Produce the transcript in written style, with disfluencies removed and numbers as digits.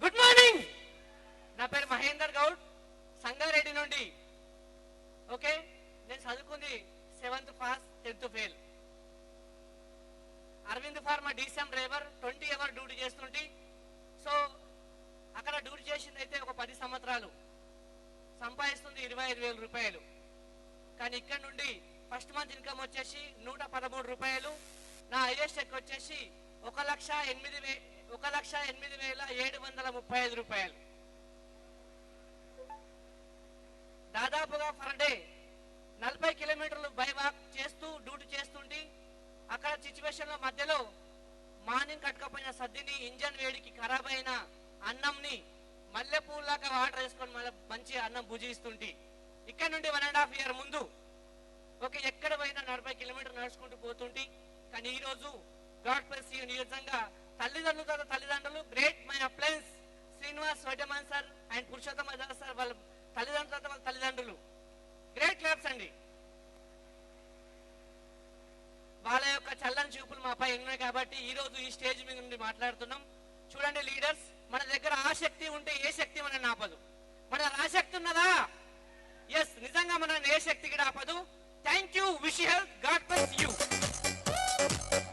Good morning. నా పేరు మహేందర్ గౌడ్, సంగారెడ్డి నుండి. ఓకే, నేను చదువుకుంది 7th pass 10th fail. Aravind pharma DCM driver 20 hour duty చేస్తుంటే, సో అక్కడ డ్యూటీ చేసింది అయితే ఒక 10 సంవత్సరాలు, సంపాదిస్తుంది 25,000 రూపాయలు. కానీ ఇక్కడ నుండి ఫస్ట్ మంత్ ఇన్కమ్ వచ్చేసి 113 రూపాయలు. నా హైయెస్ట్ చెక్ వచ్చేసి 1,08,735 రూపాయలు. దాదాపుగా పర్ డే 40 కిలోమీటర్లు బై వాక్ చేస్తూ డ్యూటీ చేస్తుంటే, అక్కడ సిచ్యువేషన్ లో మధ్యలో మార్నింగ్ కట్టుకపోయిన సద్దిని, ఇంజన్ వేడికి ఖరాబ్ అయిన అన్నంని మల్లెపూలాగా వాటర్ వేసుకొని మళ్ళీ మంచి అన్నం భుజిస్తుంటే, ఇక్కడ నుండి 1.5 year ముందు ఓకే ఎక్కడ పోయినా 40 కిలోమీటర్లు నడుచుకుంటూ పోతుంటే, కానీ ఈ రోజు గాడ్ ప్లస్ యూ నిజంగా తల్లిదండ్రులు great. My appliances Srinivas Vaddaman sir and Purushottama sir, వాళ్ళ తల్లిదండ్రులు గ్రేట్ క్లాప్స్ అండి. వాళ్ళ యొక్క చల్లని చూపులు మాపై ఉన్నాయి కాబట్టి ఈ రోజు ఈ స్టేజ్ మీద నుండి మాట్లాడుతున్నాం. చూడండి లీడర్స్, మన దగ్గర ఆసక్తి ఉంటే ఏ శక్తి మనల్ని ఆపదు. మన ఆసక్తి ఉన్నదా? ఎస్, నిజంగా మనల్ని ఏ శక్తి కూడా ఆపదు. Thank you. Wish you health.